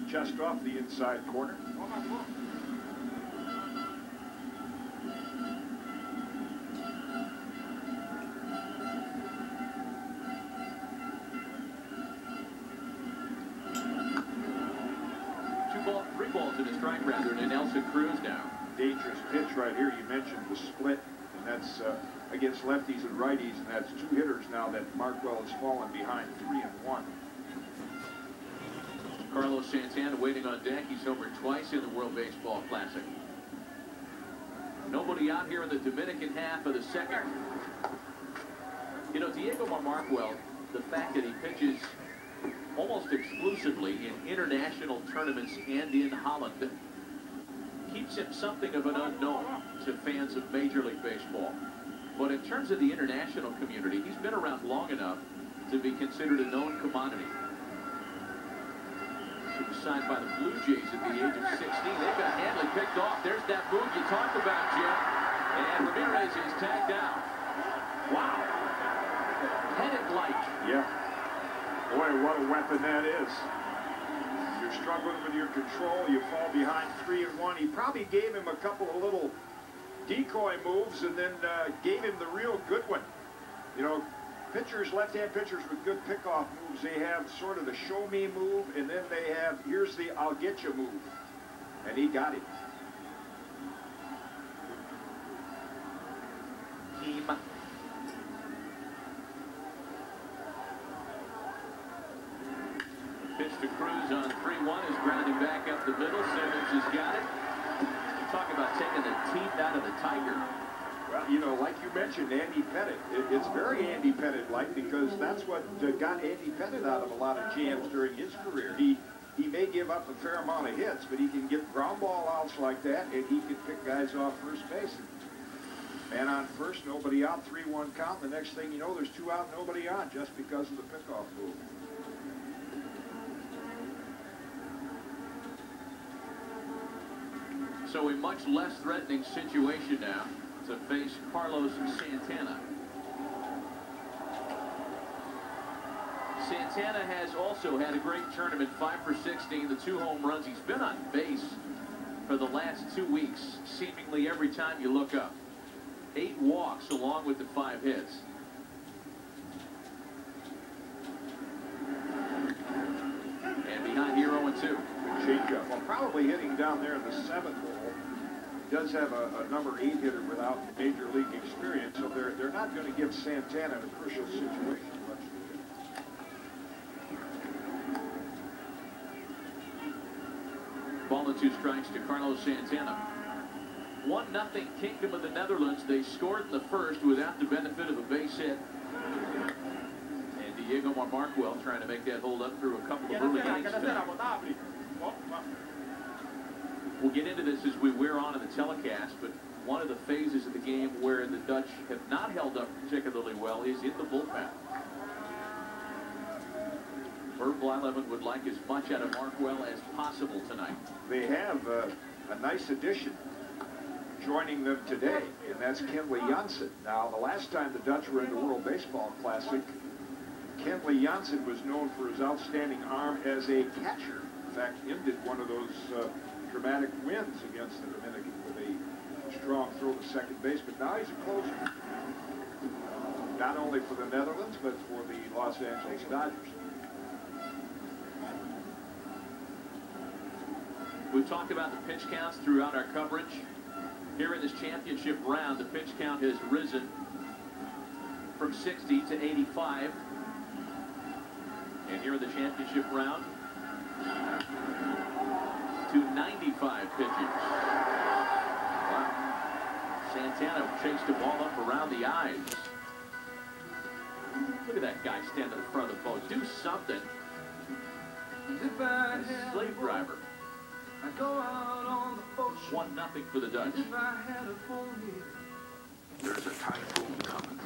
just off the inside corner. Three balls in a strike rather than Nelson Cruz now. Dangerous pitch right here. You mentioned the split, and that's against lefties and righties, and that's two hitters now that Markwell has fallen behind 3-1. Carlos Santana waiting on deck. He's homered twice in the World Baseball Classic. Nobody out here in the Dominican half of the second. You know, Diego Markwell, the fact that he pitches almost exclusively in international tournaments and in Holland keeps him something of an unknown to fans of Major League Baseball. But in terms of the international community, he's been around long enough to be considered a known commodity. He was signed by the Blue Jays at the age of 16. They've got Hanley picked off. There's that move you talked about, Jim. And Ramirez is tagged out. Wow. Headed light. Yeah. Boy, what a weapon that is. You're struggling with your control. You fall behind 3-1. He probably gave him a couple of little decoy moves and then gave him the real good one. You know, pitchers, left-hand pitchers with good pickoff moves, they have sort of the show me move, and then they have, here's the I'll get you move. And he got him. Team. Pitch to Cruz on 3-1 is grounding back up the middle. Simmons has got it. You talk about taking the teeth out of the tiger. Well, you know, like you mentioned, Andy Pettitte. It's very Andy Pettitte-like because that's what got Andy Pettitte out of a lot of jams during his career. He may give up a fair amount of hits, but he can get ground ball outs like that, and he can pick guys off first base. Man on first, nobody out, 3-1 count. The next thing you know, there's two out, nobody on, just because of the pickoff move. So a much less threatening situation now to face Carlos Santana. Santana has also had a great tournament, 5 for 16, the 2 home runs. He's been on base for the last 2 weeks, seemingly every time you look up. 8 walks along with the 5 hits. And behind here 0-2. Changeup. Well, probably hitting down there in the 7th hole. He does have a number 8 hitter without major league experience, so they're not going to give Santana a crucial situation much. Ball and 2 strikes to Carlos Santana. 1-0 Kingdom of the Netherlands. They scored in the first without the benefit of a base hit. And Diego Markwell trying to make that hold up through a couple of early innings. We'll get into this as we wear on in the telecast, but one of the phases of the game where the Dutch have not held up particularly well is in the bullpen. Herb Blyleven would like as much out of Markwell as possible tonight. They have a nice addition joining them today, and that's Kenley Jansen. Now, the last time the Dutch were in the World Baseball Classic, Kenley Jansen was known for his outstanding arm as a catcher. In fact, ended one of those dramatic wins against the Dominican with a strong throw to second base, but now he's a closer. Not only for the Netherlands, but for the Los Angeles Dodgers. We've talked about the pitch counts throughout our coverage. Here in this championship round, the pitch count has risen from 60 to 85. And here in the championship round, to 95 pitches. Wow. Santana chased the ball up around the eyes. Look at that guy standing in front of the phone. Do something. Slave driver. 1-0 for the Dutch. There's a typhoon coming.